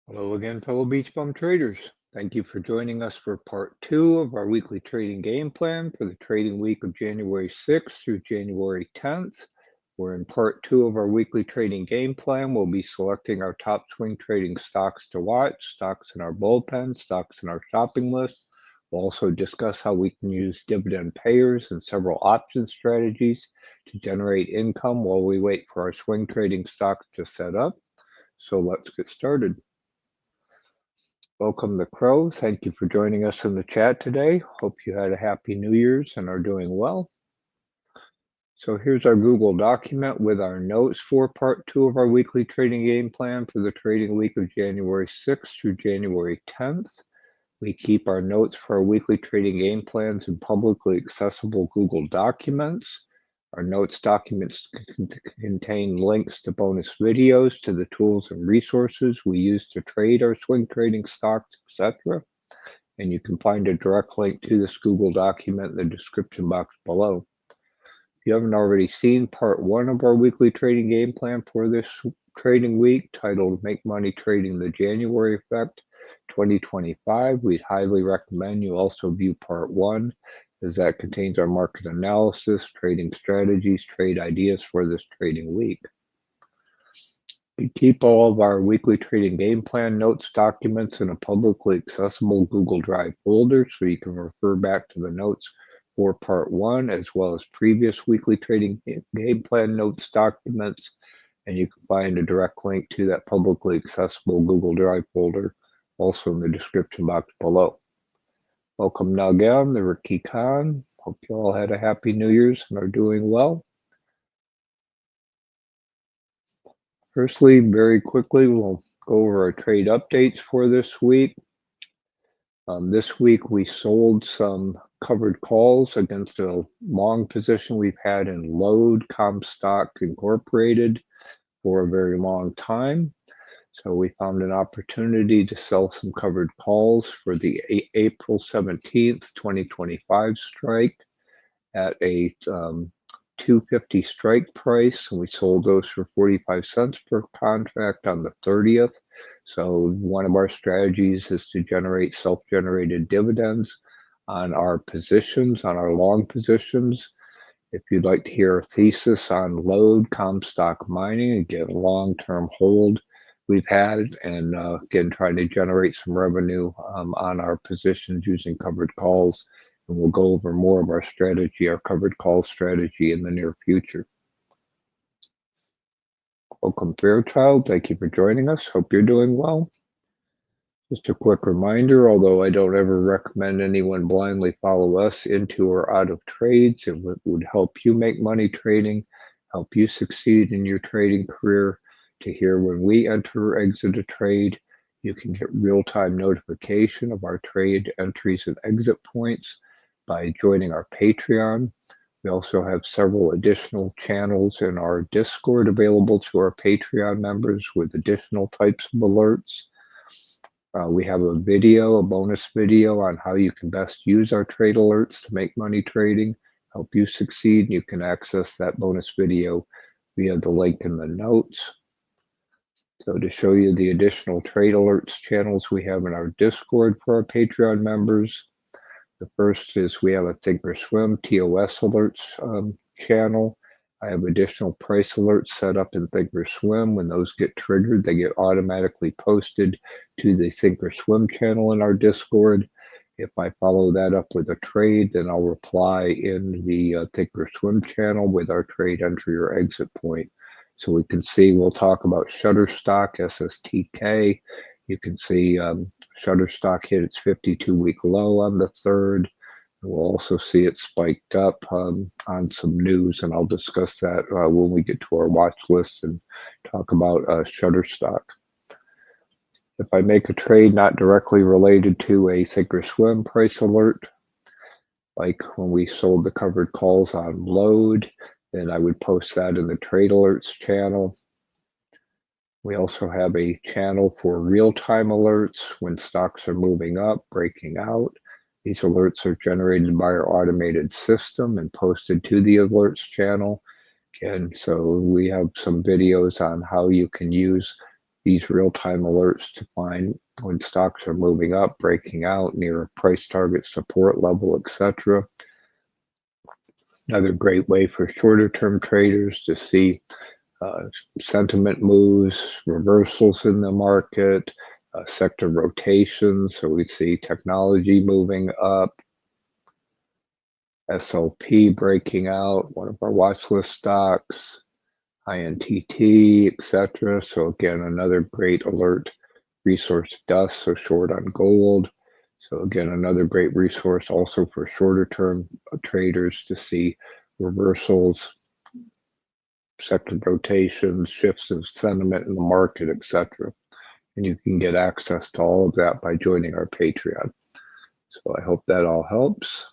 Hello again, fellow BeachBum traders. Thank you for joining us for part 2 of our weekly trading game plan for the trading week of January 6th through January 10th. We're in part 2 of our weekly trading game plan. We'll be selecting our top swing trading stocks to watch, stocks in our bullpen, stocks in our shopping list. We'll also discuss how we can use dividend payers and several option strategies to generate income while we wait for our swing trading stocks to set up. So let's get started. Welcome, the Crow. Thank you for joining us in the chat today. Hope you had a happy New Year's and are doing well. So here's our Google document with our notes for part 2 of our weekly trading game plan for the trading week of January 6th through January 10th. We keep our notes for our weekly trading game plans in publicly accessible Google documents. Our notes documents contain links to bonus videos, to the tools and resources we use to trade our swing trading stocks, etc. And you can find a direct link to this Google document in the description box below. If you haven't already seen part 1 of our weekly trading game plan for this trading week, titled Make Money Trading the January Effect 2025, we'd highly recommend you also view part 1, as that contains our market analysis, trading strategies, trade ideas for this trading week. We keep all of our weekly trading game plan notes documents in a publicly accessible Google Drive folder, so you can refer back to the notes for part 1, as well as previous weekly trading game plan notes documents, and you can find a direct link to that publicly accessible Google Drive folder also in the description box below. Welcome Nagam, the Ricky Khan. Hope you all had a happy New Year's and are doing well. Firstly, very quickly, we'll go over our trade updates for this week. This week, we sold some covered calls against a long position we've had in Lode Comstock Incorporated for a very long time. So we found an opportunity to sell some covered calls for the April 17th, 2025 strike at a 250 strike price, and we sold those for 45 cents per contract on the 30th. So one of our strategies is to generate self-generated dividends on our positions, on our long positions. If you'd like to hear a thesis on Lode Comstock Mining, again, long-term hold we've had, and again, trying to generate some revenue on our positions using covered calls. And we'll go over more of our strategy, our covered call strategy, in the near future. Welcome, Fairchild. Thank you for joining us. Hope you're doing well. Just a quick reminder, although I don't ever recommend anyone blindly follow us into or out of trades, it would help you make money trading, help you succeed in your trading career, to hear when we enter or exit a trade. You can get real-time notification of our trade entries and exit points by joining our Patreon. We also have several additional channels in our Discord available to our Patreon members with additional types of alerts. We have a bonus video on how you can best use our trade alerts to make money trading, help you succeed. You can access that bonus video via the link in the notes. So to show you the additional trade alerts channels we have in our Discord for our Patreon members, the first is we have a Thinkorswim TOS alerts channel. I have additional price alerts set up in Thinkorswim. When those get triggered, they get automatically posted to the Thinkorswim channel in our Discord. If I follow that up with a trade, then I'll reply in the Thinkorswim channel with our trade entry or exit point. So we can see, we'll talk about Shutterstock, SSTK. You can see Shutterstock hit its 52-week low on the 3rd. We'll also see it spiked up on some news, and I'll discuss that when we get to our watch list and talk about Shutterstock. If I make a trade not directly related to a Thinkorswim price alert, like when we sold the covered calls on Lode, then I would post that in the trade alerts channel. We also have a channel for real-time alerts when stocks are moving up, breaking out. These alerts are generated by our automated system and posted to the alerts channel. And so we have some videos on how you can use these real-time alerts to find when stocks are moving up, breaking out near a price target support level, etc. Another great way for shorter-term traders to see sentiment moves, reversals in the market, sector rotations. So we see technology moving up, SLP breaking out, one of our watch list stocks, INTT, etc. So again, another great alert resource. Dust, so short on gold. So again, another great resource also for shorter term traders to see reversals, sector rotations, shifts of sentiment in the market, etc. And you can get access to all of that by joining our Patreon. So I hope that all helps.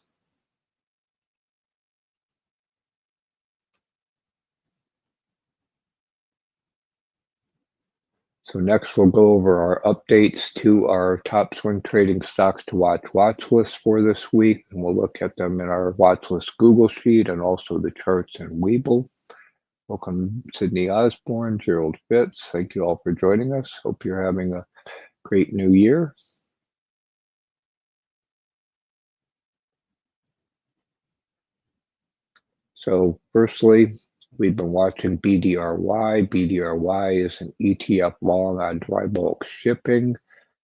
So next we'll go over our updates to our top swing trading stocks to watch list for this week. And we'll look at them in our watch list Google Sheet and also the charts in Webull. Welcome Sydney Osborne, Gerald Fitz. Thank you all for joining us. Hope you're having a great new year. So firstly, we've been watching BDRY. BDRY is an ETF long on dry bulk shipping.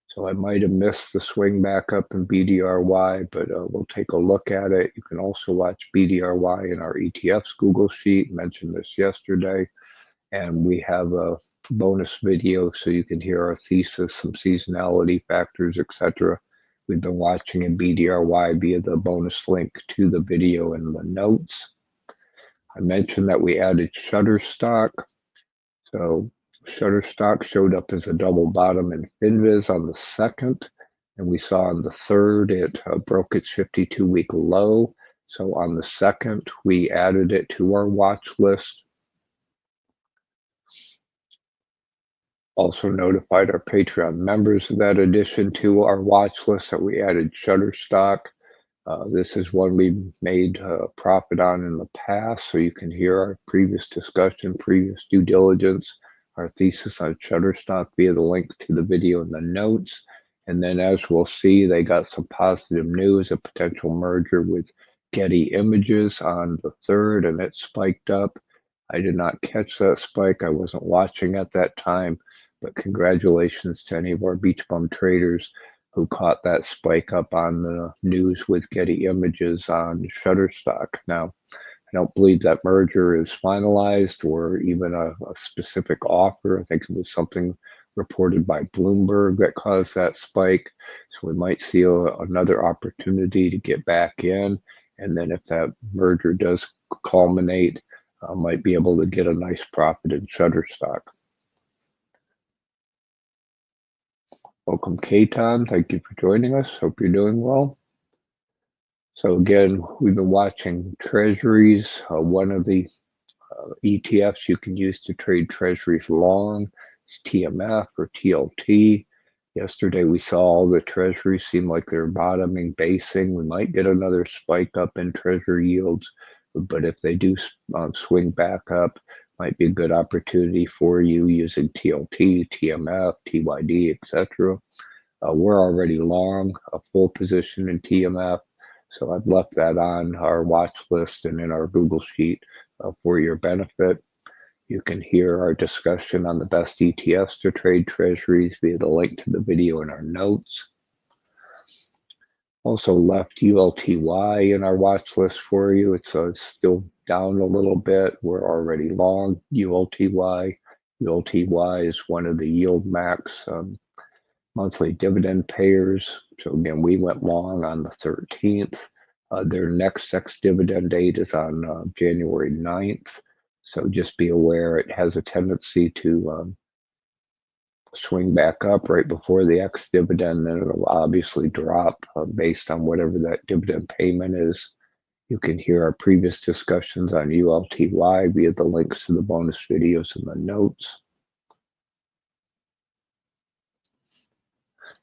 So I might have missed the swing back up in BDRY, but we'll take a look at it. You can also watch BDRY in our ETFs Google Sheet. Mentioned this yesterday. And we have a bonus video so you can hear our thesis, some seasonality factors, etc. We've been watching in BDRY via the bonus link to the video in the notes. I mentioned that we added Shutterstock. So Shutterstock showed up as a double bottom in FinViz on the 2nd, and we saw on the 3rd it broke its 52-week low. So on the 2nd, we added it to our watch list. Also notified our Patreon members of that addition to our watch list that we added Shutterstock. This is one we made a profit on in the past, so you can hear our previous discussion, previous due diligence, our thesis on Shutterstock via the link to the video in the notes. And then as we'll see, they got some positive news, a potential merger with Getty Images on the 3rd, and it spiked up. I did not catch that spike. I wasn't watching at that time, but congratulations to any of our BeachBum traders who caught that spike up on the news with Getty Images on Shutterstock. Now, I don't believe that merger is finalized or even a specific offer. I think it was something reported by Bloomberg that caused that spike. So we might see another opportunity to get back in. And then if that merger does culminate, might be able to get a nice profit in Shutterstock. Welcome, Kaitan. Thank you for joining us. Hope you're doing well. So again, we've been watching treasuries. One of the ETFs you can use to trade treasuries long is TMF or TLT. Yesterday, we saw all the treasuries seem like they're bottoming, basing. We might get another spike up in treasury yields, but if they do swing back up, might be a good opportunity for you using TLT, TMF, TYD, etc. We're already long a full position in TMF, so I've left that on our watch list and in our Google Sheet for your benefit. You can hear our discussion on the best ETFs to trade treasuries via the link to the video in our notes. Also left ULTY in our watch list for you. It's still down a little bit. We're already long ULTY. ULTY is one of the yield max monthly dividend payers. So again, we went long on the 13th. Their next ex-dividend date is on January 9th. So just be aware it has a tendency to swing back up right before the ex-dividend, then it'll obviously drop based on whatever that dividend payment is. You can hear our previous discussions on ULTY via the links to the bonus videos in the notes.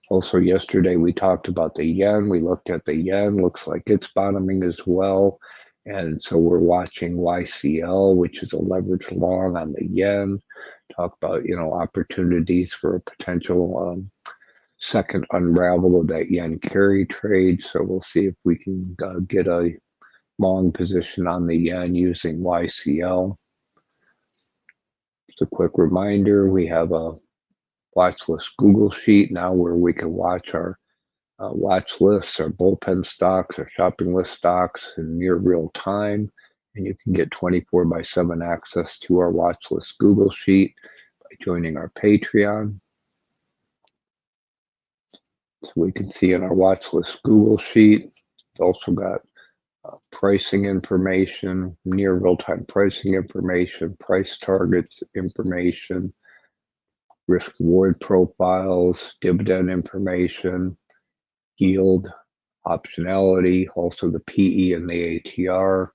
Also yesterday we talked about the yen. We looked at the yen. Looks like it's bottoming as well. And so we're watching YCL, which is a leverage long on the yen. Talk about, opportunities for a potential second unravel of that yen carry trade. So we'll see if we can get a long position on the yen using YCL. Just a quick reminder, we have a watch list Google sheet now where we can watch our watch lists, our bullpen stocks, our shopping list stocks in near real time. And you can get 24/7 access to our watch list Google sheet by joining our Patreon. So we can see in our watch list Google sheet, it's also got pricing information, near real-time pricing information, price targets information, risk reward profiles, dividend information, yield, optionality, also the PE and the ATR.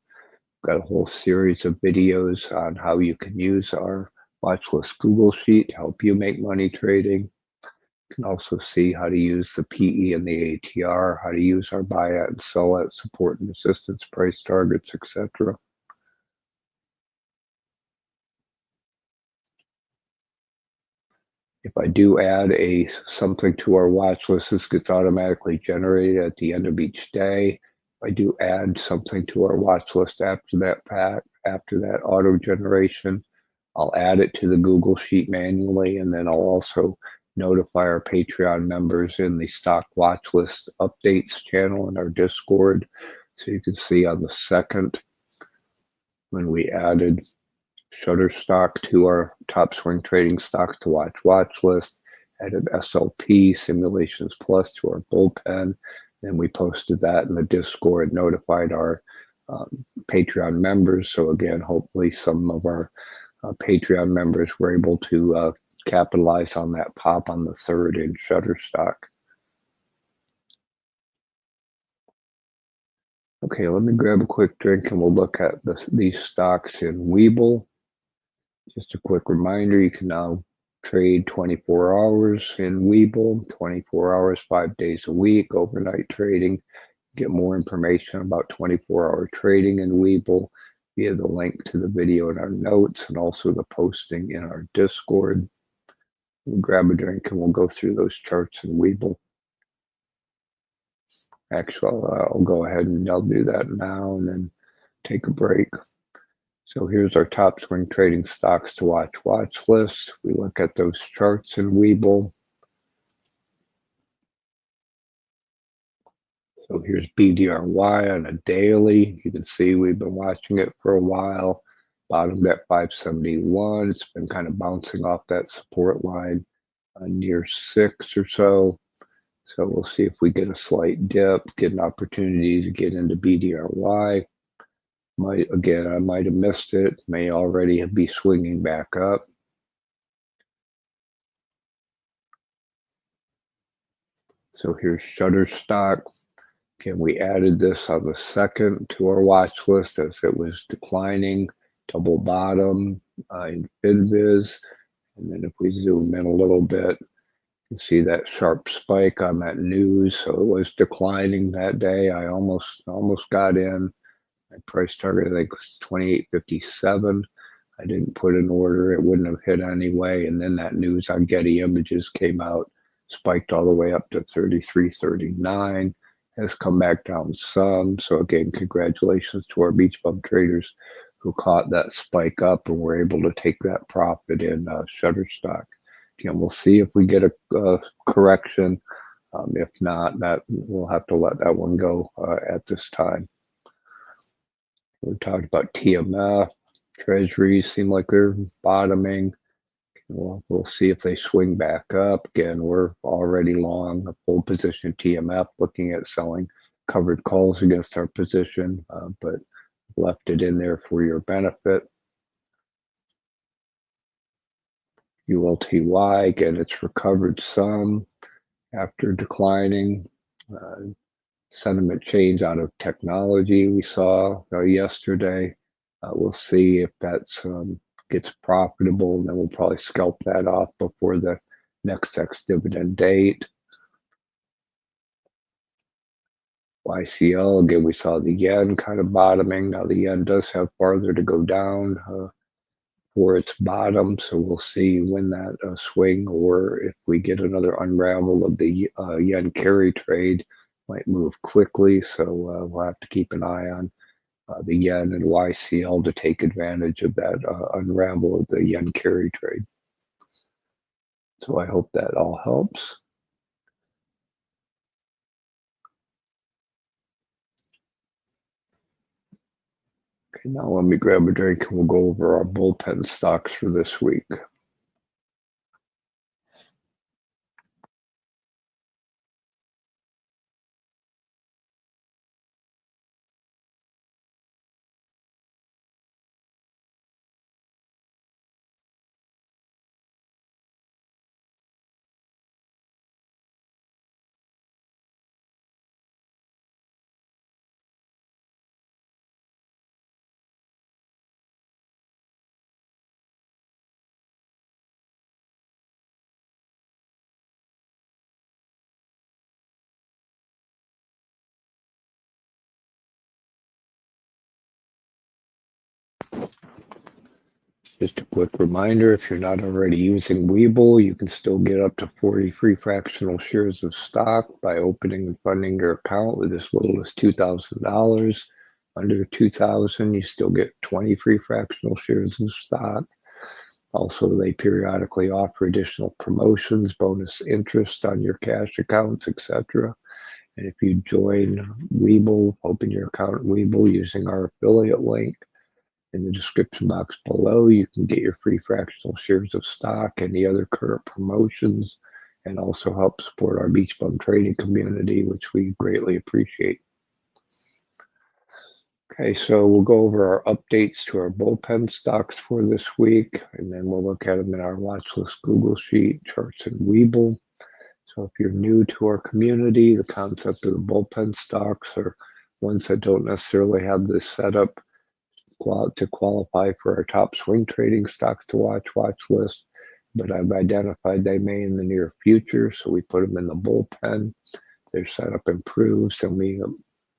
Got a whole series of videos on how you can use our watchlist Google sheet to help you make money trading. You can also see how to use the PE and the ATR, how to use our buy at and sell at, support and resistance, price targets, etc. If I do add something to our watch list, this gets automatically generated at the end of each day. If I do add something to our watch list after that auto generation, I'll add it to the Google Sheet manually, and then I'll also notify our Patreon members in the stock watch list updates channel in our Discord. So you can see on the 2nd when we added Shutterstock to our top swing trading stocks to watch list, added SLP Simulations Plus to our bullpen. Then we posted that in the Discord, notified our Patreon members. So again, hopefully some of our Patreon members were able to capitalize on that pop on the 3rd in Shutterstock. Okay, let me grab a quick drink and we'll look at these stocks in Webull. Just a quick reminder, you can now trade 24 hours in Webull, 24 hours, 5 days a week, overnight trading. Get more information about 24-hour trading in Webull via the link to the video in our notes and also the posting in our Discord. We'll grab a drink and we'll go through those charts in Webull. Actually, I'll go ahead and I'll do that now and then take a break. So here's our top swing trading stocks to watch list. We look at those charts in Webull. So here's BDRY on a daily. You can see we've been watching it for a while. Bottomed at 571. It's been kind of bouncing off that support line near 6 or so. So we'll see if we get a slight dip, get an opportunity to get into BDRY. Again, I might have missed it. May already be swinging back up. So here's Shutterstock. Again, we added this on the 2nd to our watch list as it was declining, double bottom in FinViz. And then if we zoom in a little bit, you can see that sharp spike on that news. So it was declining that day. I almost got in. My price target, I think, was 28.57. I didn't put an order. It wouldn't have hit anyway. And then that news on Getty Images came out, spiked all the way up to 33.39. Has come back down some. So again, congratulations to our BeachBum traders who caught that spike up and were able to take that profit in Shutterstock. Again, we'll see if we get a correction. If not, that we'll have to let that one go at this time. We talked about TMF. Treasuries seem like they're bottoming. We'll see if they swing back up. Again, we're already long a full position TMF, looking at selling covered calls against our position, but left it in there for your benefit. ULTY, again, it's recovered some after declining. Sentiment change out of technology we saw yesterday. We'll see if that's gets profitable, and then we'll probably scalp that off before the next ex-dividend date. YCL, again, we saw the yen kind of bottoming. Now the yen does have farther to go down for its bottom, so we'll see when that swing, or if we get another unravel of the yen carry trade, might move quickly. So we'll have to keep an eye on the yen and YCL to take advantage of that unravel of the yen carry trade. So I hope that all helps. Okay, now let me grab a drink and we'll go over our bullpen stocks for this week. Just a quick reminder, if you're not already using Webull, you can still get up to 40 free fractional shares of stock by opening and funding your account with as little as $2,000. Under $2,000, you still get 20 free fractional shares of stock. Also, they periodically offer additional promotions, bonus interest on your cash accounts, etc. And if you join Webull, open your account at Webull using our affiliate link in the description box below, you can get your free fractional shares of stock and the other current promotions, and also help support our BeachBum trading community, which we greatly appreciate. Okay, so we'll go over our updates to our bullpen stocks for this week, and then we'll look at them in our watch list Google Sheet, charts, and Webull. So if you're new to our community, the concept of the bullpen stocks are ones that don't necessarily have this setup to qualify for our top swing trading stocks to watch list, but I've identified they may in the near future, so we put them in the bullpen. Their setup improves, and we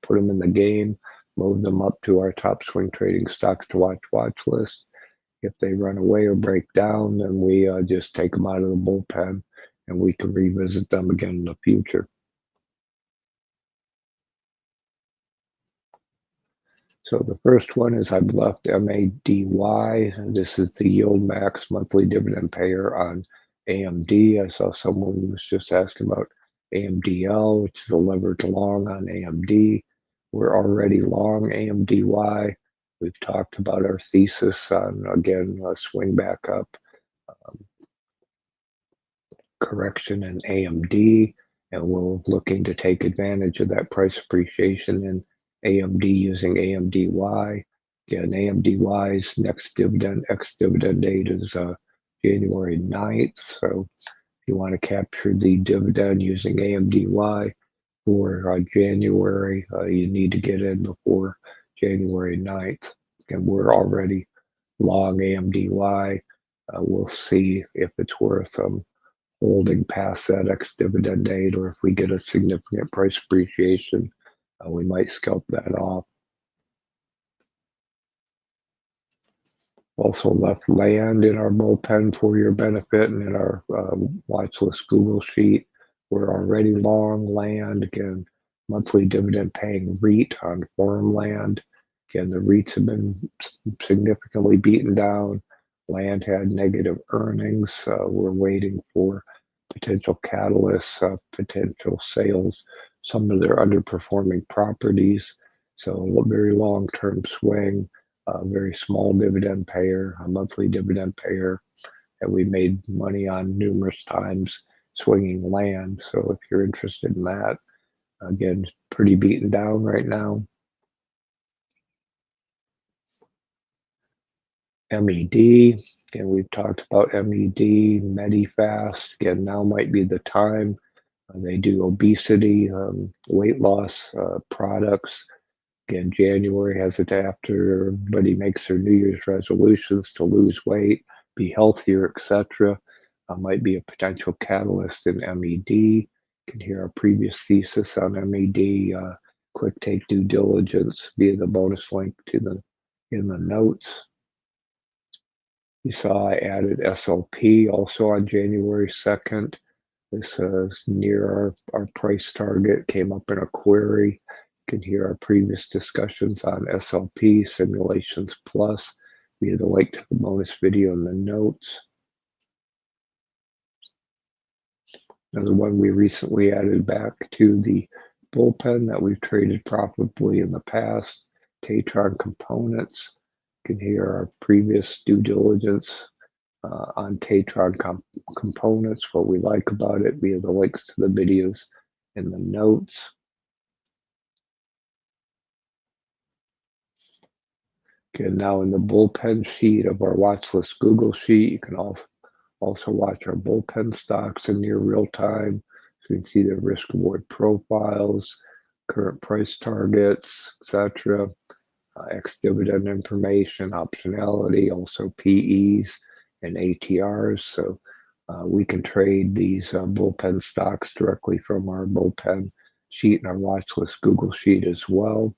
put them in the game, move them up to our top swing trading stocks to watch list. If they run away or break down, then we just take them out of the bullpen, and we can revisit them again in the future. So the first one is I've left MADY. This is the yield max monthly dividend payer on AMD. I saw someone who was just asking about AMDL, which is a levered long on AMD. We're already long AMDY. We've talked about our thesis on, again, a swing back up correction in AMD, and we're looking to take advantage of that price appreciation in AMD using AMDY. Again, AMDY's next dividend, ex-dividend date is January 9th. So if you want to capture the dividend using AMDY for January, you need to get in before January 9th. And we're already long AMDY. We'll see if it's worth holding past that ex-dividend date, or if we get a significant price appreciation, we might scalp that off. Also left land in our bullpen for your benefit, and in our watch list Google Sheet. We're already long land, again, monthly dividend paying REIT on farmland. Again, the REITs have been significantly beaten down. Land had negative earnings. We're waiting for potential catalysts, potential sales, some of their underperforming properties. So a very long-term swing, a very small dividend payer, a monthly dividend payer that we made money on numerous times swinging land. So if you're interested in that, again, pretty beaten down right now. MED, again, we've talked about MED, Medifast. Again, now might be the time. They do obesity, weight loss products. Again, January has it after everybody makes their New Year's resolutions to lose weight, be healthier, etc. Might be a potential catalyst in MED. You can hear our previous thesis on MED. quick take due diligence via the bonus link in the notes. You saw I added SLP also on January 2nd. This is near our price target, came up in a query. You can hear our previous discussions on SLP Simulations Plus via the link to the bonus video in the notes. Another one we recently added back to the bullpen that we've traded profitably in the past, Tatron Components. You can hear our previous due diligence on Tatron Components, what we like about it via the links to the videos in the notes. Okay, now in the bullpen sheet of our watch list Google sheet, you can also watch our bullpen stocks in near real time. So you can see the risk reward profiles, current price targets, etc. Ex-dividend information, optionality, also PEs and ATRs. So we can trade these bullpen stocks directly from our bullpen sheet and our watch list Google sheet as well.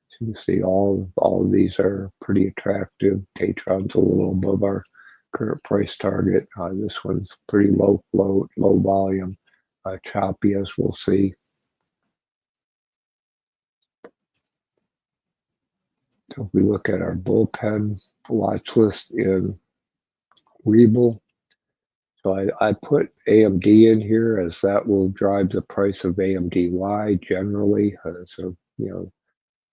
So you see all of these are pretty attractive. Tatron's a little above our current price target. This one's pretty low float, low volume, choppy as we'll see. So if we look at our bullpen watch list in Webull, so I put AMD in here as that will drive the price of AMDY generally. So,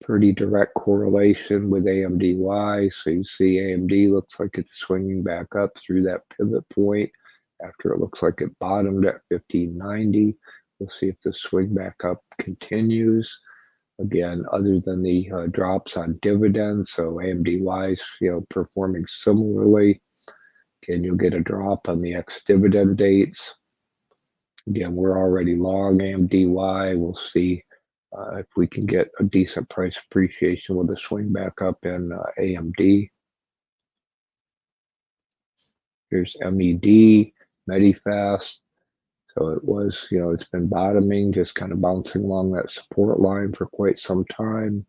pretty direct correlation with AMDY. So you see AMD looks like it's swinging back up through that pivot point after it looks like it bottomed at 1590. We'll see if the swing back up continues. Again, other than the drops on dividends, so AMDY is performing similarly. Again, you'll get a drop on the ex-dividend dates. Again, we're already long AMDY. We'll see if we can get a decent price appreciation with a swing back up in AMD. Here's MED, Medifast. So it was, it's been bottoming, just kind of bouncing along that support line for quite some time.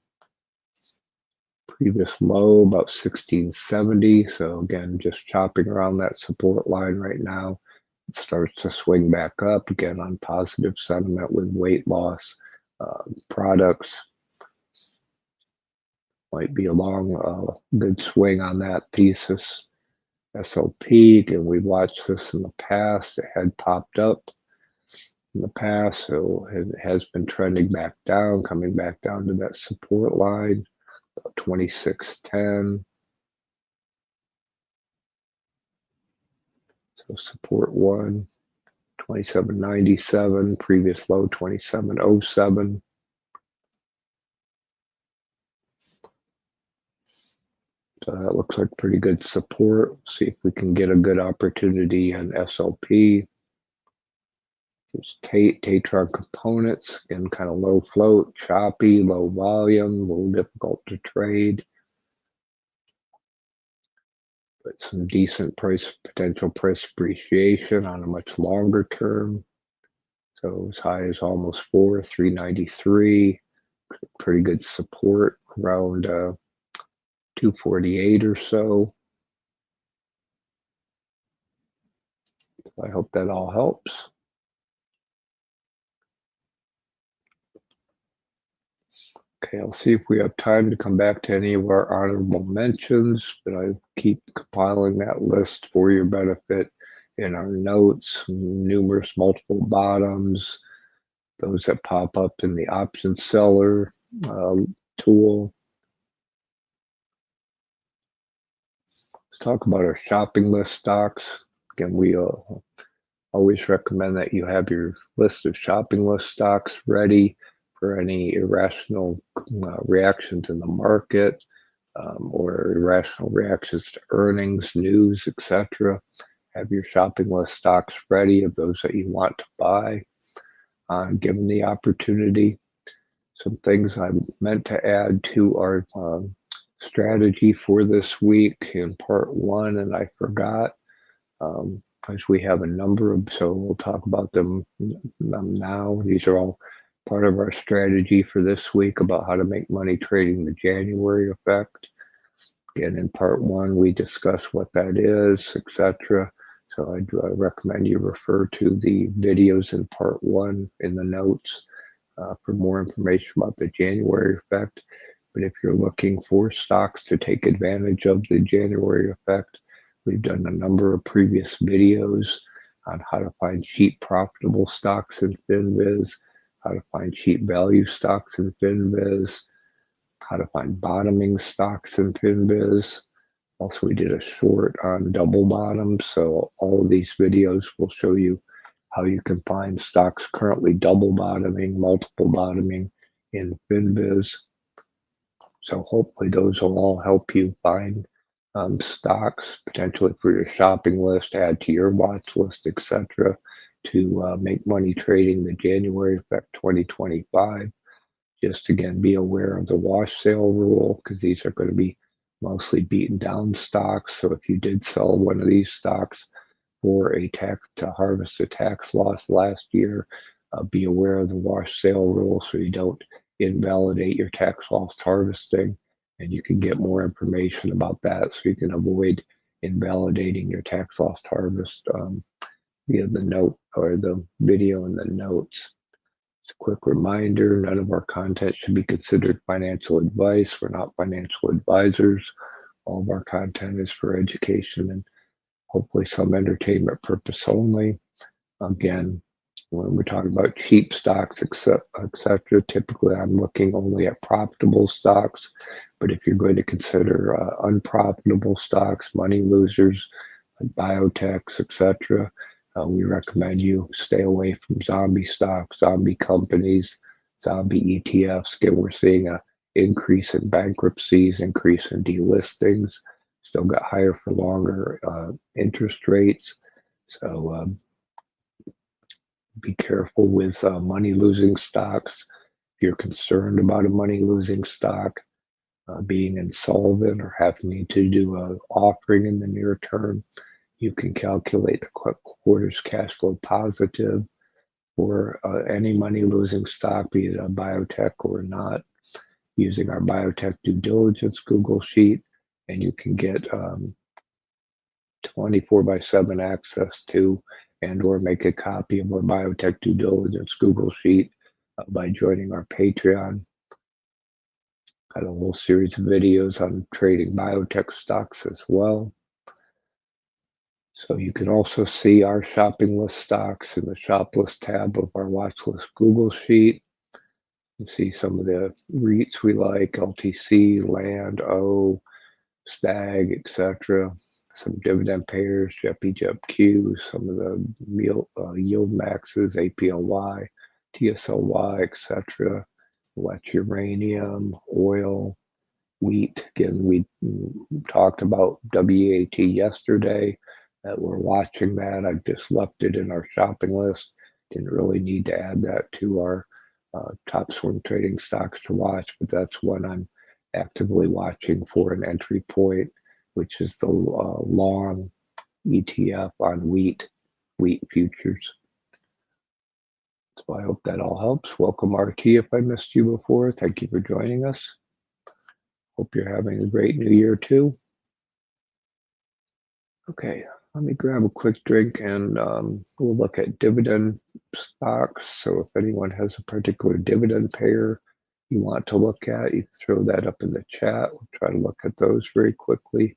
Previous low about 1670. So again, just chopping around that support line right now. It starts to swing back up again on positive sentiment with weight loss products. Might be a long, good swing on that Thesis SLP. Again, we've watched this in the past. It had popped up in the past, so it has been trending back down, coming back down to that support line, 2610. So support 1, 2797, previous low 2707. So that looks like pretty good support. See if we can get a good opportunity on SLP. There's Tatron Components, again, kind of low float, choppy, low volume, a little difficult to trade. But some decent potential price appreciation on a much longer term. So as high as almost 393. Pretty good support around 248 or so. I hope that all helps. Okay, I'll see if we have time to come back to any of our honorable mentions, but I keep compiling that list for your benefit in our notes, numerous multiple bottoms, those that pop up in the option seller tool. Let's talk about our shopping list stocks. Again, we always recommend that you have your list of shopping list stocks ready for any irrational reactions in the market or irrational reactions to earnings, news, etc. Have your shopping list stocks ready of those that you want to buy, given the opportunity. Some things I meant to add to our strategy for this week in part 1, and I forgot. As we have a number of, so we'll talk about them now. These are all part of our strategy for this week about how to make money trading the January effect. Again, in part one, we discuss what that is, etc. So I'd recommend you refer to the videos in part one in the notes for more information about the January effect. But if you're looking for stocks to take advantage of the January effect, we've done a number of previous videos on how to find cheap profitable stocks in FinViz, how to find cheap value stocks in FinViz, how to find bottoming stocks in FinViz. Also, we did a short on double bottoms. So all of these videos will show you how you can find stocks currently double bottoming, multiple bottoming in FinViz. So hopefully those will all help you find stocks potentially for your shopping list, add to your watch list, etc., to make money trading the January effect 2025. Just again, be aware of the wash sale rule because these are going to be mostly beaten down stocks. So if you did sell one of these stocks for a tax to harvest a tax loss last year, be aware of the wash sale rule so you don't invalidate your tax loss harvesting. And you can get more information about that so you can avoid invalidating your tax loss harvest via the note or the video in the notes. Just a quick reminder, none of our content should be considered financial advice. We're not financial advisors. All of our content is for education and hopefully some entertainment purpose only. Again, when we're talking about cheap stocks, etc., typically I'm looking only at profitable stocks. But if you're going to consider unprofitable stocks, money losers, like biotechs, etc., we recommend you stay away from zombie stocks, zombie companies, zombie ETFs. Again, we're seeing an increase in bankruptcies, increase in delistings, still got higher for longer interest rates. So be careful with money losing stocks. If you're concerned about a money losing stock being insolvent or having to do an offering in the near term, you can calculate the quarter's cash flow positive for any money losing stock, be it a biotech or not, using our biotech due diligence Google Sheet. And you can get 24/7 access to and or make a copy of our biotech due diligence Google Sheet by joining our Patreon. Got a whole series of videos on trading biotech stocks as well. So you can also see our shopping list stocks in the shop list tab of our watch list Google Sheet. You can see some of the REITs we like, LTC, Land, O, Stag, etc. Some dividend payers, JEPQ, some of the yield maxes, APLY, TSLY, etc. Wet uranium, oil, wheat. Again, we talked about WEAT yesterday. That we're watching that. I've just left it in our shopping list. Didn't really need to add that to our top swing trading stocks to watch, but that's one I'm actively watching for an entry point, which is the long ETF on wheat futures. So I hope that all helps. Welcome, RT, if I missed you before. Thank you for joining us. Hope you're having a great new year too. Okay, let me grab a quick drink and we'll look at dividend stocks. So if anyone has a particular dividend payer you want to look at, you can throw that up in the chat. We'll try to look at those very quickly.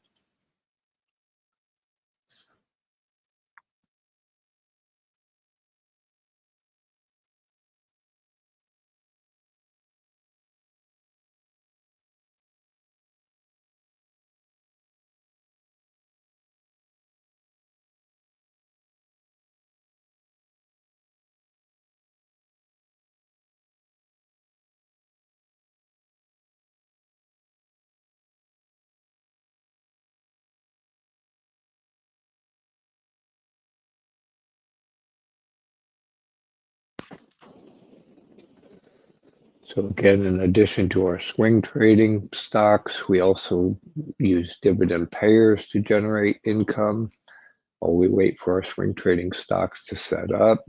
So again, in addition to our swing trading stocks, we also use dividend payers to generate income while we wait for our swing trading stocks to set up.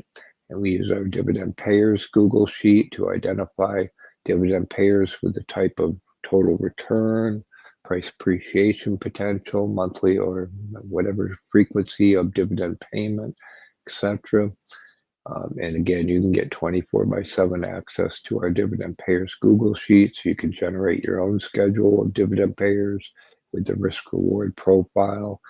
And we use our Dividend Payers Google Sheet to identify dividend payers with the type of total return, price appreciation potential, monthly or whatever frequency of dividend payment, etc. And again, you can get 24/7 access to our Dividend Payers Google Sheet, so you can generate your own schedule of dividend payers with the risk-reward profile,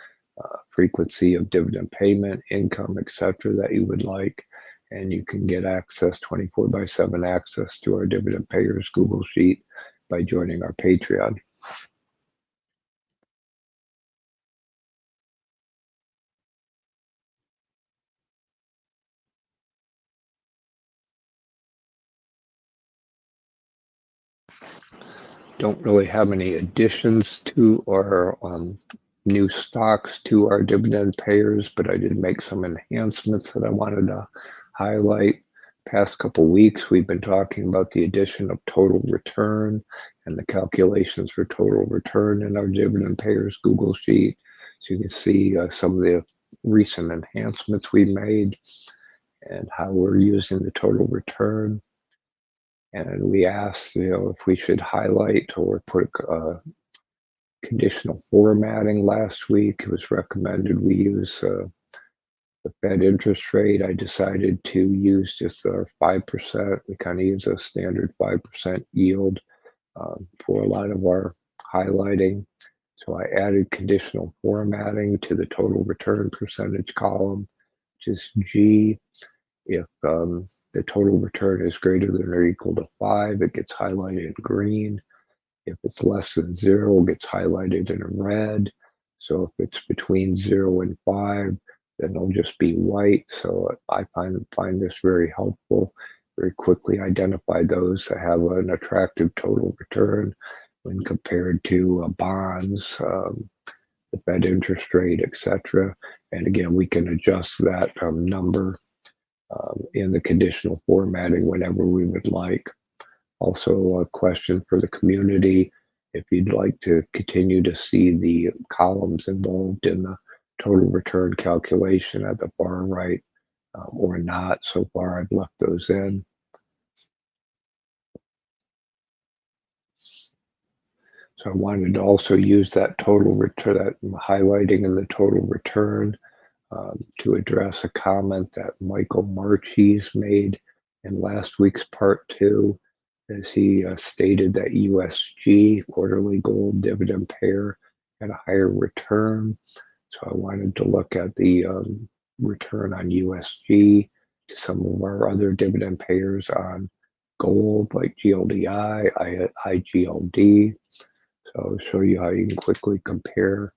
frequency of dividend payment, income, etc. that you would like. And you can get access, 24/7 access to our Dividend Payers Google Sheet by joining our Patreon. Don't really have any additions to our new stocks to our dividend payers, but I did make some enhancements that I wanted to highlight. Past couple weeks, we've been talking about the addition of total return and the calculations for total return in our Dividend Payers Google Sheet. So you can see some of the recent enhancements we made and how we're using the total return. And we asked, if we should highlight or put conditional formatting last week. It was recommended we use the Fed interest rate. I decided to use just our 5%. We kind of use a standard 5% yield for a lot of our highlighting. So I added conditional formatting to the total return percentage column, which is G. If the total return is greater than or equal to 5, it gets highlighted in green. If it's less than 0, it gets highlighted in red. So if it's between 0 and 5, then it'll just be white. So I find this very helpful. Very quickly identify those that have an attractive total return when compared to bonds, the Fed interest rate, etc. And again, we can adjust that number in the conditional formatting whenever we would like. Also, a question for the community: if you'd like to continue to see the columns involved in the total return calculation at the far right or not. So far, I've left those in. So I wanted to also use that total return, that highlighting in the total return, to address a comment that Michael Marchese made in last week's part 2, as he stated that USG, quarterly gold dividend pair, had a higher return. So I wanted to look at the return on USG to some of our other dividend payers on gold, like GLDI, IGLD. So I'll show you how you can quickly compare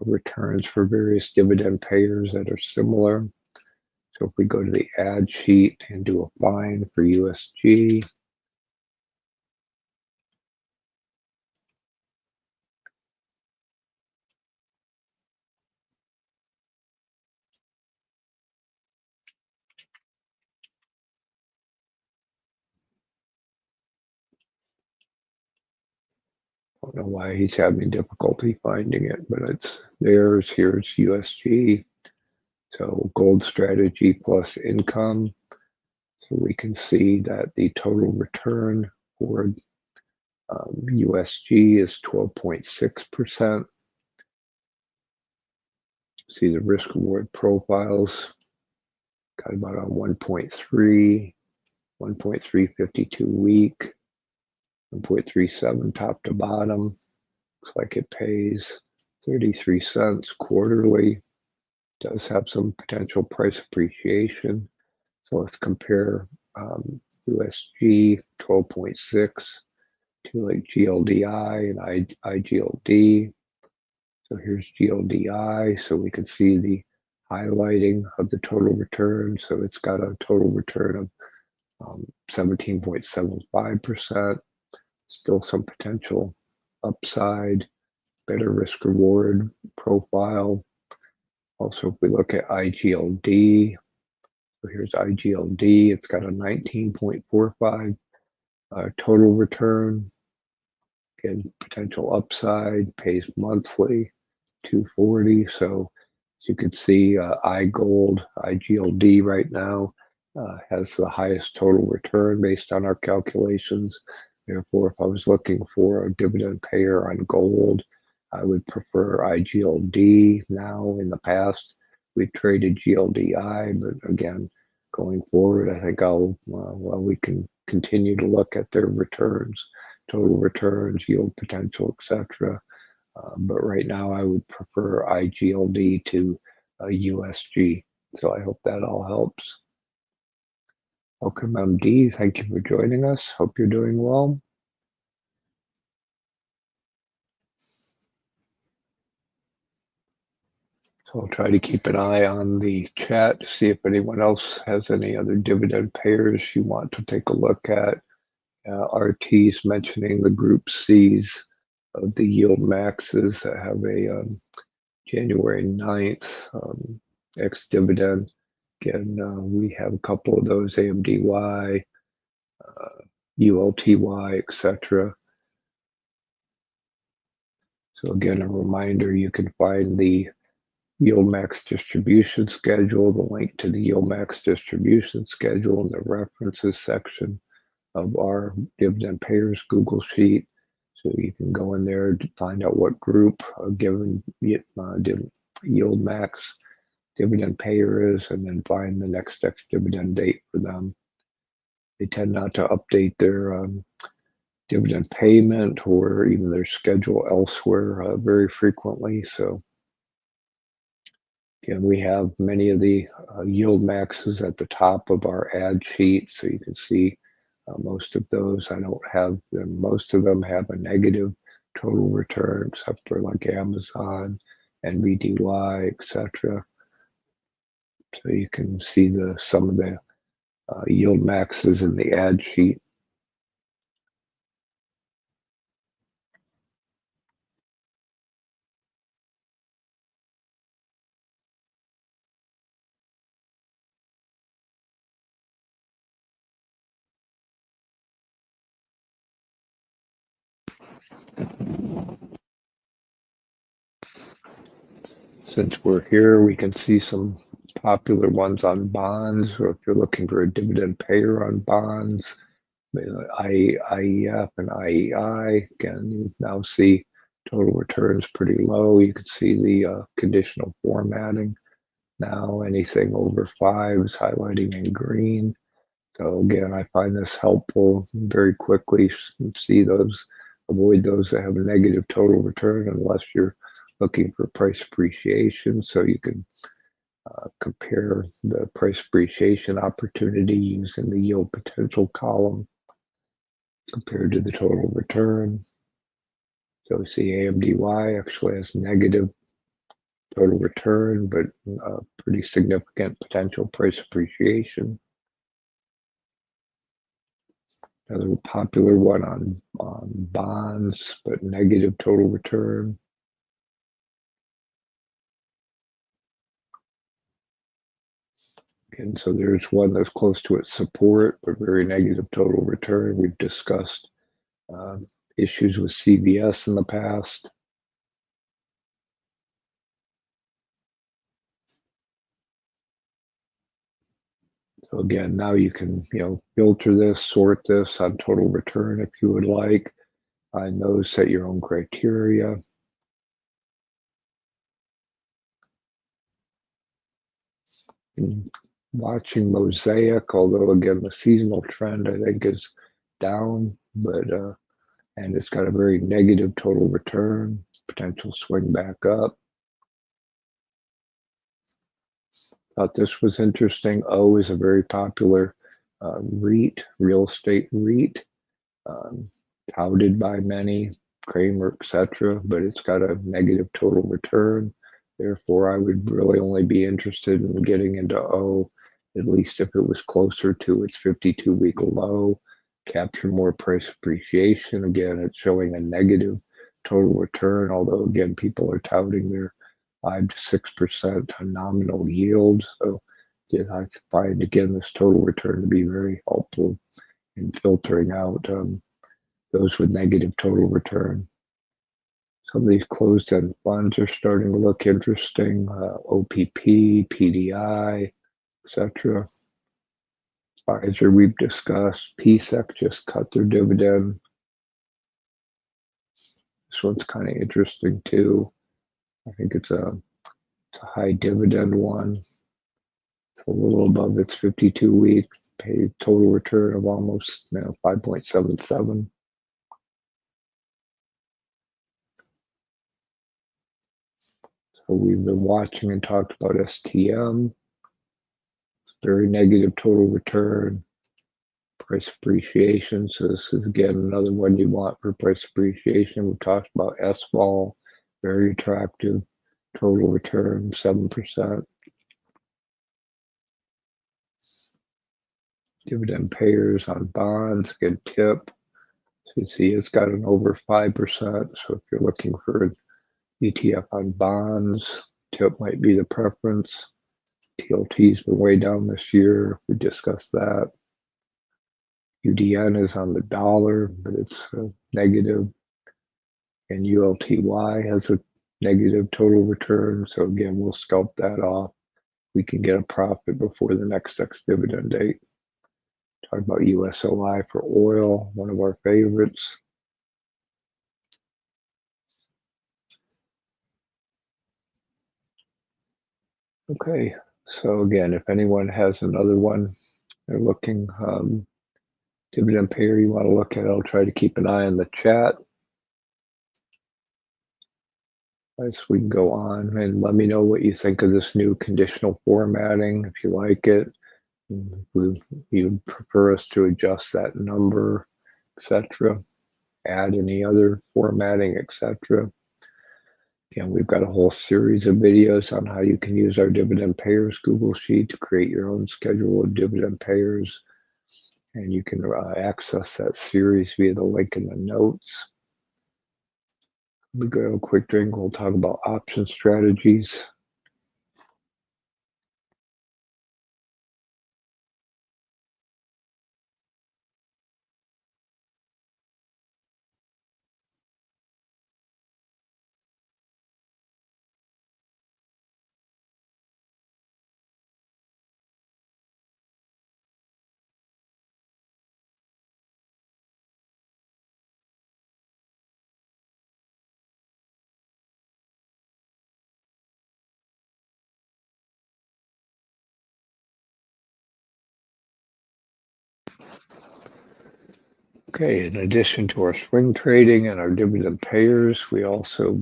returns for various dividend payers that are similar. So if we go to the add sheet and do a find for USG, I don't know why he's having difficulty finding it, but it's theirs. Here's USG. So gold strategy plus income. So we can see that the total return for USG is 12.6%. See the risk reward profiles, got about a 1.3, 1.352 week, 1.37 top to bottom. Looks like it pays 33 cents quarterly. Does have some potential price appreciation. So let's compare USG 12.6 to like GLDI and IGLD. So here's GLDI, so we can see the highlighting of the total return. So it's got a total return of 17.75%. Still some potential upside, better risk reward profile. Also, if we look at IGLD, so here's IGLD, it's got a 19.45 total return. Again, potential upside, pays monthly, 240. So as you can see, IGLD right now has the highest total return based on our calculations. Therefore, if I was looking for a dividend payer on gold, I would prefer IGLD now. In the past, we've traded GLDI, but again, going forward, I think we can continue to look at their returns, total returns, yield potential, etc. But right now, I would prefer IGLD to USG. So I hope that all helps. Welcome, MD. Thank you for joining us. Hope you're doing well. So I'll try to keep an eye on the chat to see if anyone else has any other dividend payers you want to take a look at. RT's mentioning the Group C's of the yield maxes that have a January 9th ex-dividend. Again, we have a couple of those, AMDY, ULTY, etc. So again, a reminder, you can find the yield max distribution schedule, the link to the yield max distribution schedule in the references section of our Dividend Payers Google Sheet. So you can go in there to find out what group a given yield max dividend payer is, and then find the next ex-dividend date for them. They tend not to update their dividend payment or even their schedule elsewhere very frequently. So again, we have many of the yield maxes at the top of our ad sheet, so you can see most of those. I don't have them. Most of them have a negative total return, except for like Amazon, NBDY, etc. So you can see some of the yield maxes in the ad sheet. Since we're here, we can see some popular ones on bonds, or if you're looking for a dividend payer on bonds, IEF and IEI. Again, you now see total returns pretty low. You can see the conditional formatting. Now anything over 5 is highlighting in green. So again, I find this helpful. Very quickly see those, avoid those that have a negative total return unless you're looking for price appreciation. So you can compare the price appreciation opportunity using the yield potential column compared to the total return. So we see AMDY actually has negative total return, but pretty significant potential price appreciation. Another popular one on bonds, but negative total return. And so there's one that's close to its support, but very negative total return. We've discussed issues with CVS in the past. So again, now you can filter this, sort this on total return if you would like. Find those, set your own criteria. And watching Mosaic, although again the seasonal trend I think is down, but and it's got a very negative total return, potential swing back up. Thought this was interesting. O is a very popular REIT, real estate REIT, touted by many, Kramer, etc., but it's got a negative total return. Therefore, I would really only be interested in getting into O, at least if it was closer to its 52-week low, capture more price appreciation. Again, it's showing a negative total return, although again, people are touting their 5 to 6% nominal yield. So yeah, I find again this total return to be very helpful in filtering out those with negative total return. Some of these closed-end funds are starting to look interesting. OPP, PDI, etc. Pfizer we've discussed. PSEC just cut their dividend. This one's kind of interesting too. I think it's a high dividend one. It's a little above its 52-week paid total return of almost 5.77. So we've been watching and talked about STM. Very negative total return. Price appreciation. So this is again another one you want for price appreciation. We talked about SVOL. Very attractive total return, 7%. Dividend payers on bonds, again, TIP. So you see it's got an over 5%. So if you're looking for an ETF on bonds, TIP might be the preference. TLT's been way down this year. We discussed that. UDN is on the dollar, but it's negative. And ULTY has a negative total return. So again, we'll scalp that off. We can get a profit before the next dividend date. Talk about USOI for oil, one of our favorites. Okay, so again, if anyone has another one they're looking, dividend payer you want to look at, I'll try to keep an eye on the chat. As we can go on and let me know what you think of this new conditional formatting, if you like it. You'd prefer us to adjust that number, etc., add any other formatting, etc. Again, we've got a whole series of videos on how you can use our dividend payers Google Sheet to create your own schedule of dividend payers. And you can access that series via the link in the notes. We go to a quick drink. We'll talk about option strategies. Okay, in addition to our swing trading and our dividend payers, we also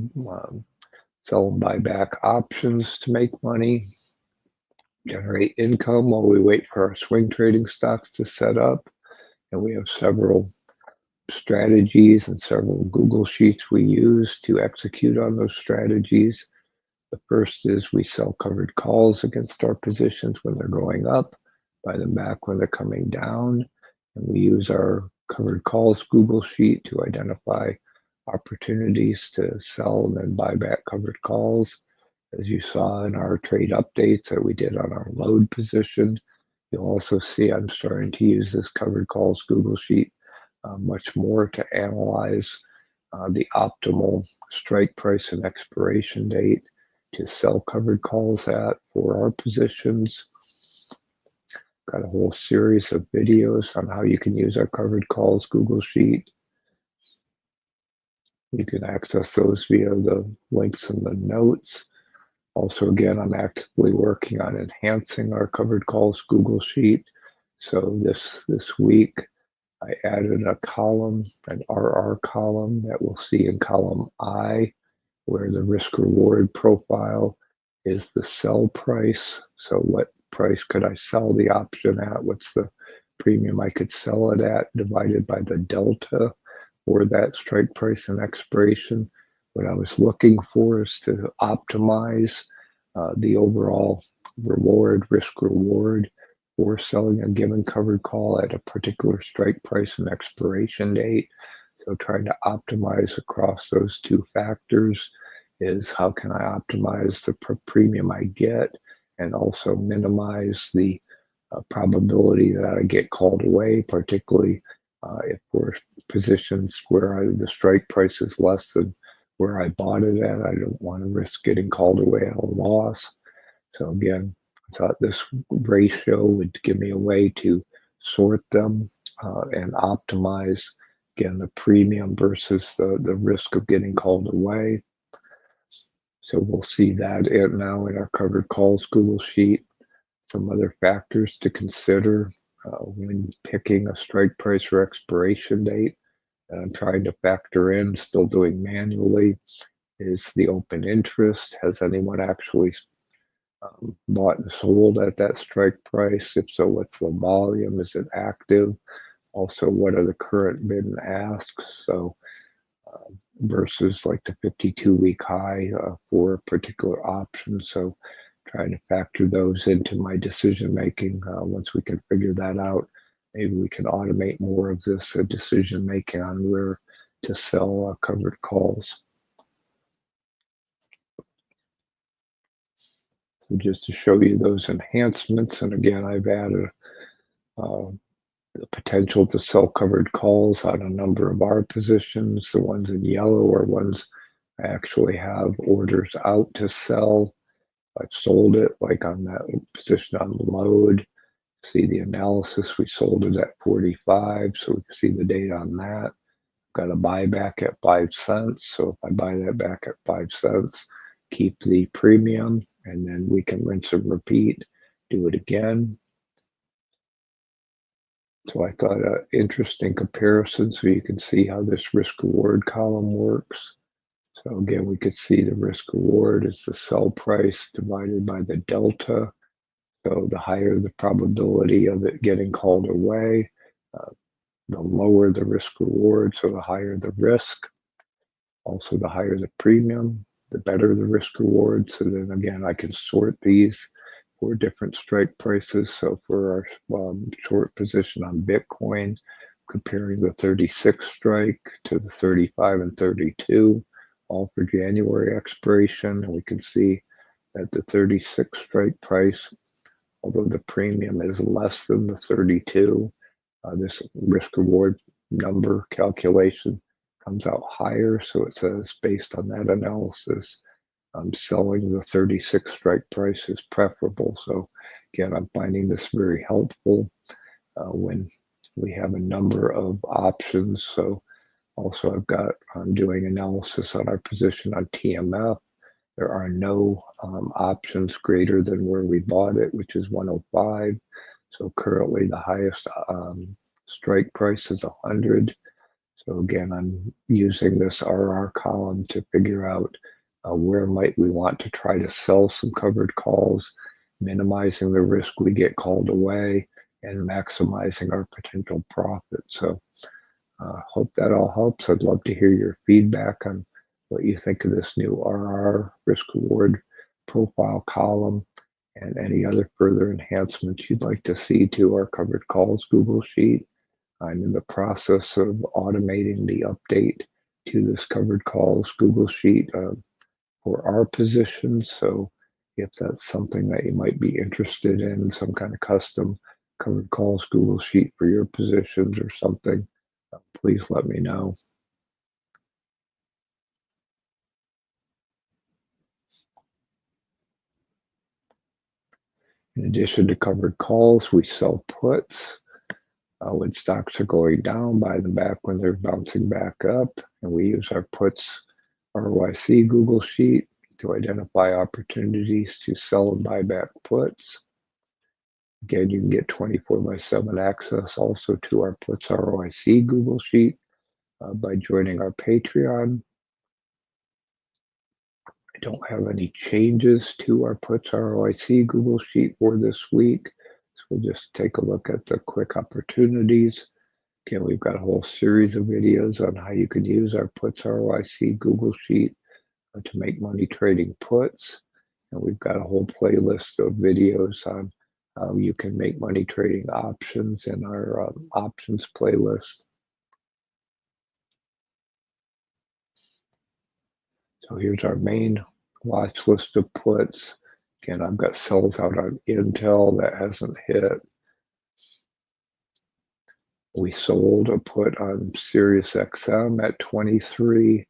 sell and buy back options to make money, generate income while we wait for our swing trading stocks to set up. And we have several strategies and several Google Sheets we use to execute on those strategies. The first is we sell covered calls against our positions when they're going up, buy them back when they're coming down. And we use our covered calls Google Sheet to identify opportunities to sell and then buy back covered calls. As you saw in our trade updates that we did on our load position, you'll also see I'm starting to use this covered calls Google Sheet much more to analyze the optimal strike price and expiration date to sell covered calls at for our positions. Got a whole series of videos on how you can use our covered calls Google Sheet. You can access those via the links in the notes. Also, again, I'm actively working on enhancing our covered calls Google Sheet. So this week, I added a column, an RR column that we'll see in column I, where the risk reward profile is the sell price. So what price could I sell the option at? What's the premium I could sell it at divided by the delta for that strike price and expiration? What I was looking for is to optimize the overall reward, risk reward for selling a given covered call at a particular strike price and expiration date. So trying to optimize across those two factors is how can I optimize the premium I get and also minimize the probability that I get called away, particularly if we're positions where the strike price is less than where I bought it at. I don't want to risk getting called away at a loss. So again, I thought this ratio would give me a way to sort them and optimize, again, the premium versus the risk of getting called away. So we'll see that now in our covered calls Google Sheet. Some other factors to consider when picking a strike price or expiration date that I'm trying to factor in, still doing manually, is the open interest. Has anyone actually bought and sold at that strike price? If so, what's the volume? Is it active? Also, what are the current bid and asks? So versus like the 52-week high for a particular option. So trying to factor those into my decision making. Once we can figure that out, maybe we can automate more of this decision making on where to sell covered calls. So just to show you those enhancements, and again, I've added the potential to sell covered calls on a number of our positions. The ones in yellow are ones I actually have orders out to sell. I've sold it, like on that position on the load. See the analysis, we sold it at 45, so we can see the data on that. Got a buyback at 5 cents, so if I buy that back at 5 cents, keep the premium, and then we can rinse and repeat, do it again. So I thought an interesting comparison so you can see how this risk reward column works. So again, we could see the risk reward is the sell price divided by the delta. So the higher the probability of it getting called away, the lower the risk reward, so the higher the risk. Also, the higher the premium, the better the risk reward. So then again, I can sort these for different strike prices. So for our short position on Bitcoin, comparing the 36 strike to the 35 and 32, all for January expiration. And we can see that the 36 strike price, although the premium is less than the 32, this risk reward number calculation comes out higher. So it says based on that analysis, selling the 36 strike price is preferable. So again, I'm finding this very helpful when we have a number of options. So also I'm doing analysis on our position on TMF. There are no options greater than where we bought it, which is 105. So currently the highest strike price is 100. So again, I'm using this RR column to figure out where might we want to try to sell some covered calls, minimizing the risk we get called away and maximizing our potential profit. So hope that all helps. I'd love to hear your feedback on what you think of this new RR risk reward profile column and any other further enhancements you'd like to see to our covered calls Google Sheet. I'm in the process of automating the update to this covered calls Google Sheet for our position. So if that's something that you might be interested in, some kind of custom covered calls Google Sheet for your positions or something, please let me know. In addition to covered calls, we sell puts. When stocks are going down, buy them back when they're bouncing back up. And we use our puts ROIC Google Sheet to identify opportunities to sell and buy back puts. Again, you can get 24/7 access also to our puts ROIC Google Sheet by joining our Patreon. I don't have any changes to our puts ROIC Google Sheet for this week. So we'll just take a look at the quick opportunities. Again, we've got a whole series of videos on how you can use our puts ROIC Google Sheet to make money trading puts. And we've got a whole playlist of videos on how you can make money trading options in our options playlist. So here's our main watch list of puts. Again, I've got sells out on Intel that hasn't hit. We sold a put on Sirius XM at 23.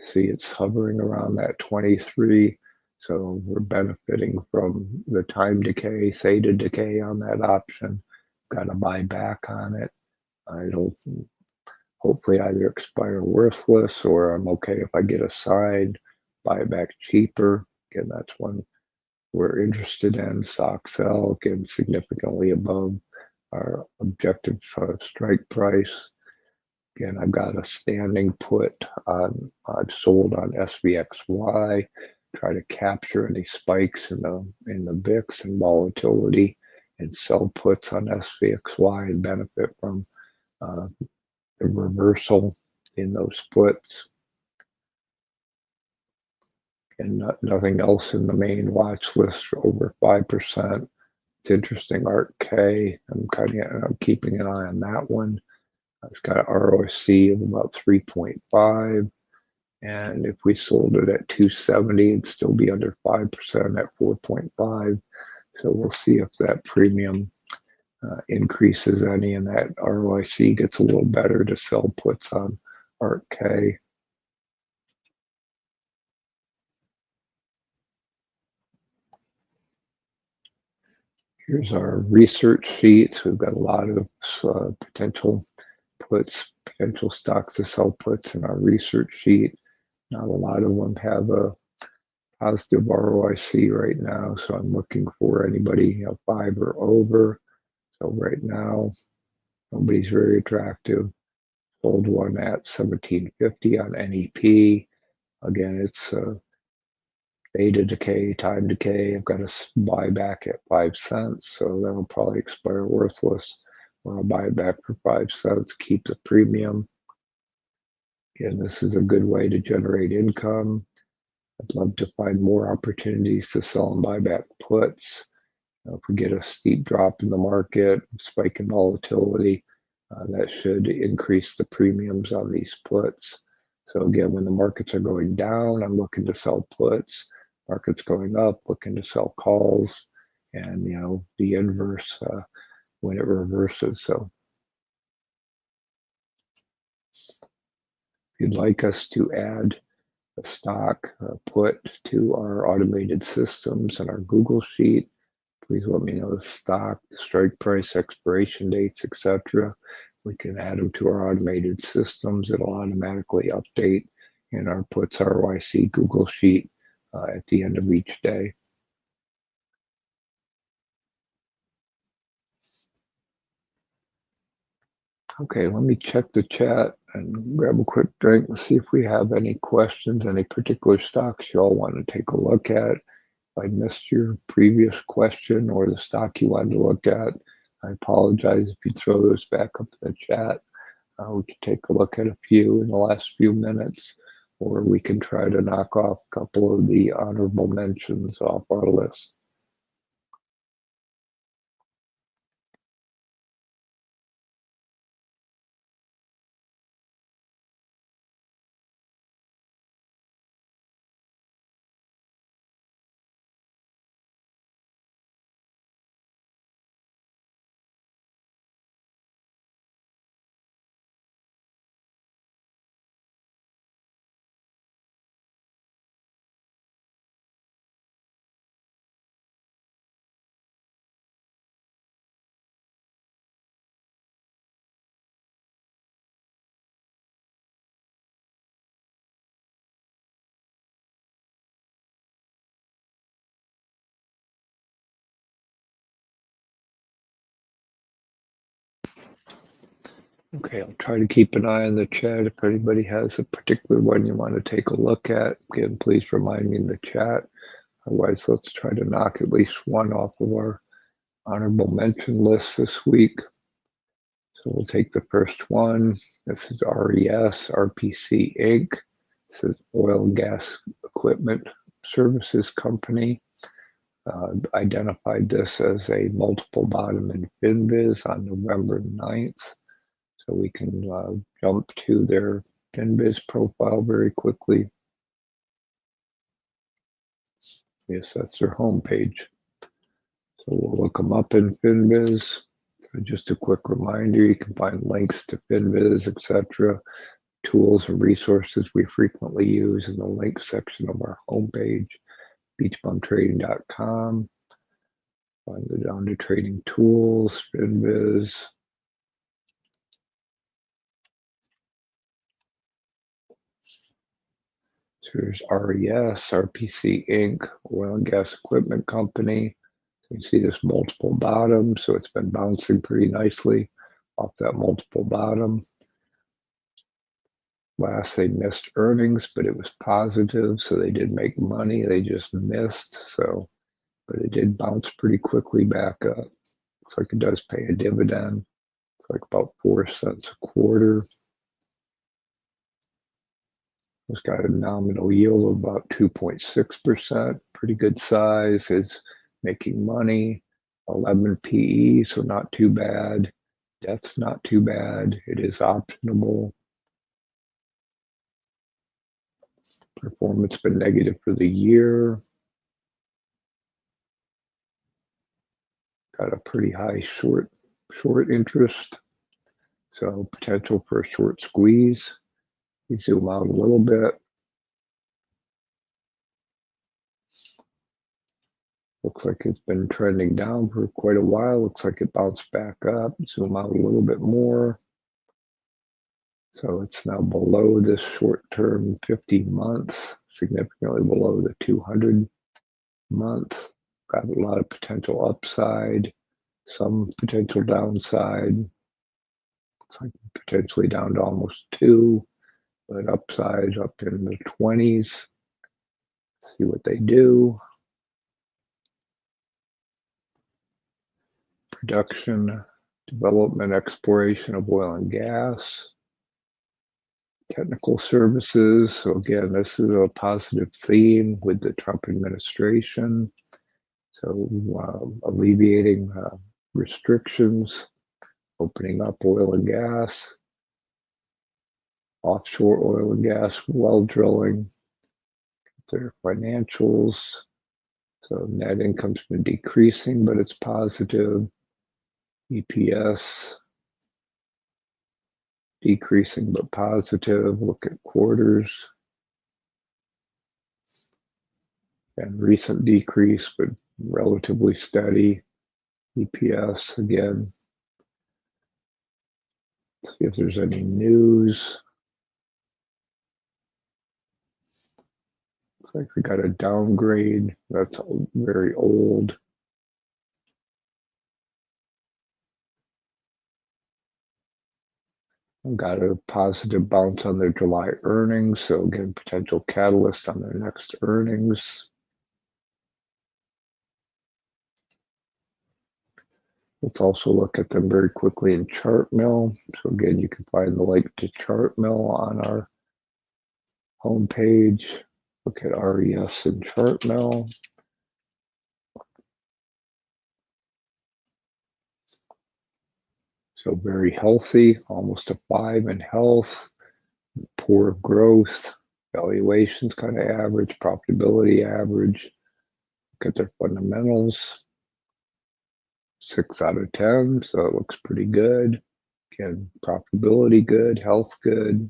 See, it's hovering around that 23. So we're benefiting from the time decay, theta decay on that option. got a buyback on it. It'll hopefully either expire worthless, or I'm okay if I get a side buyback cheaper. Again, that's one we're interested in. Stock sell, again, significantly above our objective strike price. Again, I've got a standing put on, I've sold on SVXY, try to capture any spikes in the VIX and volatility, and sell puts on SVXY and benefit from the reversal in those puts. And nothing else in the main watch list over 5%. It's interesting, ARK-K. I'm keeping an eye on that one. It's got an ROIC of about 3.5. And if we sold it at 270, it'd still be under 5% at 4.5. So we'll see if that premium increases any, and that ROIC gets a little better to sell puts on ARK-K. Here's our research sheets. We've got a lot of potential puts, potential stocks to sell puts in our research sheet. Not a lot of them have a positive ROIC right now, so I'm looking for anybody 5 or over. So right now, nobody's very attractive. Sold one at 1750 on NEP. Again, it's beta decay, time decay. I've got a buyback at 5 cents, so that'll probably expire worthless. Or I'll buy it back for 5 cents, keep the premium. Again, this is a good way to generate income. I'd love to find more opportunities to sell and buy back puts. If we get a steep drop in the market, spike in volatility, that should increase the premiums on these puts. So again, when the markets are going down, I'm looking to sell puts. Markets going up, looking to sell calls, and the inverse when it reverses. So if you'd like us to add a stock put to our automated systems and our Google sheet, please let me know the stock, the strike price, expiration dates, etc. We can add them to our automated systems. It'll automatically update in our puts ROIC Google sheet at the end of each day. Okay, let me check the chat and grab a quick drink and see if we have any questions, any particular stocks you all want to take a look at. If I missed your previous question or the stock you wanted to look at, I apologize if you throw those back up in the chat. We can take a look at a few in the last few minutes, or we can try to knock off a couple of the honorable mentions off our list. Okay, I'll try to keep an eye on the chat. If anybody has a particular one you want to take a look at, again, please remind me in the chat. Otherwise, let's try to knock at least one off of our honorable mention list this week. So we'll take the first one. This is RES, RPC Inc. This is Oil and Gas Equipment Services Company. Identified this as a multiple bottom in FinViz on November 9th. So we can jump to their FinViz profile very quickly. Yes, that's their homepage. So we'll look them up in FinViz. So just a quick reminder, you can find links to FinViz, etc., tools and resources we frequently use in the link section of our homepage, beachbumtrading.com. I'll go down to trading tools, FinViz. So here's RES, RPC Inc., Oil and Gas Equipment Company. You see this multiple bottom, so it's been bouncing pretty nicely off that multiple bottom. Last they missed earnings, but it was positive, so they did make money. They just missed, so but it did bounce pretty quickly back up. Looks like it does pay a dividend. It's like about 4 cents a quarter. It's got a nominal yield of about 2.6%. Pretty good size. It's making money. 11 PE, so not too bad. Debt's not too bad. It is optionable. Performance been negative for the year. Got a pretty high short interest, so potential for a short squeeze. You zoom out a little bit. Looks like it's been trending down for quite a while. Looks like it bounced back up. Zoom out a little bit more. So it's now below this short-term 50 months, significantly below the 200 month. Got a lot of potential upside, some potential downside. Looks like potentially down to almost 2, but upside up in the 20s. See what they do. Production, development, exploration of oil and gas. Technical services. So again, this is a positive theme with the Trump administration. So alleviating restrictions, opening up oil and gas, offshore oil and gas, well drilling, their financials. So net income's been decreasing, but it's positive. EPS decreasing but positive. Look at quarters. And recent decrease, but relatively steady. EPS again. See if there's any news. Looks like we got a downgrade. That's very old. Got a positive bounce on their July earnings, so again, potential catalyst on their next earnings. Let's also look at them very quickly in ChartMill. So again, you can find the link to ChartMill on our homepage. Look at RES and ChartMill. So very healthy, almost a 5 in health, poor growth, valuations kind of average, profitability average. Look at their fundamentals, 6 out of 10, so it looks pretty good. Again, profitability good, health good.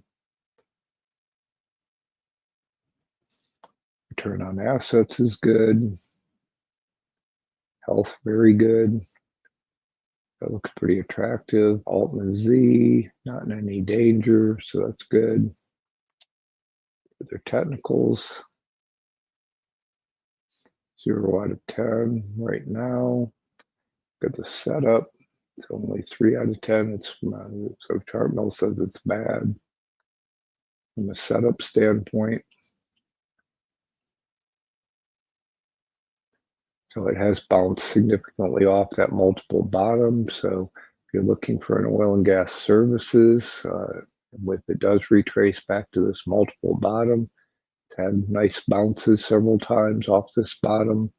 Return on assets is good. Health very good. That looks pretty attractive. Altman Z, not in any danger, so that's good. Their technicals, 0 out of 10 right now. Look at the setup. It's only 3 out of 10. It's so ChartMill says it's bad from a setup standpoint. So it has bounced significantly off that multiple bottom. So if you're looking for an oil and gas services, if it does retrace back to this multiple bottom, it's had nice bounces several times off this bottom.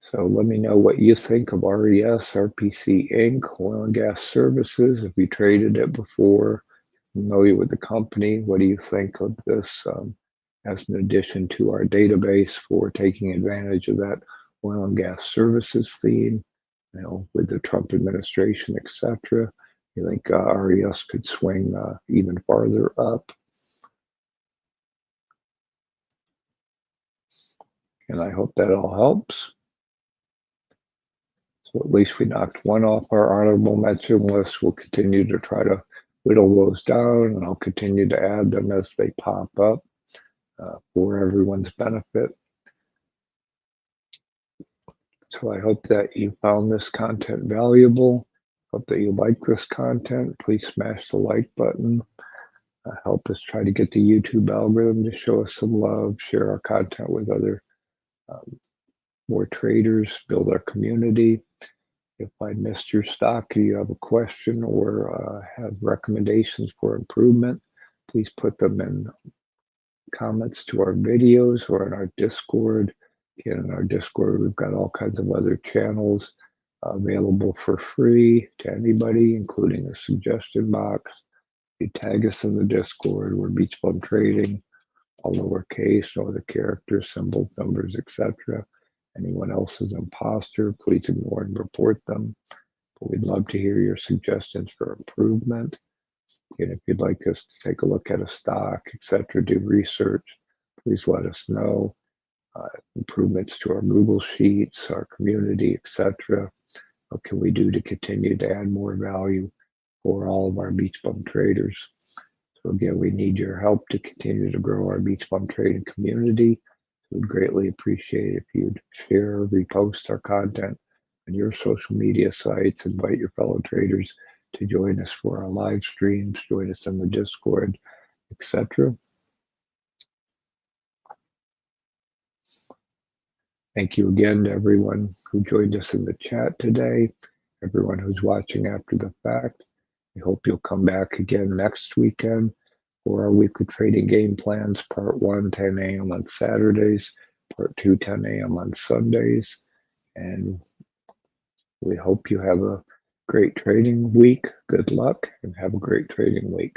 So let me know what you think of RES, RPC Inc., Oil and Gas Services. If you traded it before, familiar with the company, what do you think of this as an addition to our database for taking advantage of that oil and gas services theme, you know, with the Trump administration, etc.? You think RES could swing even farther up? And I hope that all helps. Well, at least we knocked one off our honorable mention list. We'll continue to try to whittle those down, and I'll continue to add them as they pop up for everyone's benefit. So I hope that you found this content valuable. Hope that you like this content. Please smash the like button. Help us try to get the YouTube algorithm to show us some love. Share our content with other more traders. Build our community. If I missed your stock, or you have a question or have recommendations for improvement, please put them in comments to our videos or in our Discord. Again, in our Discord, we've got all kinds of other channels available for free to anybody, including a suggestion box. You tag us in the Discord. We're BeachBum Trading, all lowercase, no other characters, symbols, numbers, etc. Anyone else is imposter, please ignore and report them. But we'd love to hear your suggestions for improvement. And if you'd like us to take a look at a stock, etc., do research, please let us know. Improvements to our Google Sheets, our community, etc. What can we do to continue to add more value for all of our BeachBum traders? So again, we need your help to continue to grow our BeachBum trading community. We'd greatly appreciate if you'd share, repost our content on your social media sites, invite your fellow traders to join us for our live streams, join us in the Discord, etc. Thank you again to everyone who joined us in the chat today, everyone who's watching after the fact. We hope you'll come back again next weekend for our weekly trading game plans, part 1, 10 a.m. on Saturdays, part 2, 10 a.m. on Sundays. And we hope you have a great trading week. Good luck and have a great trading week.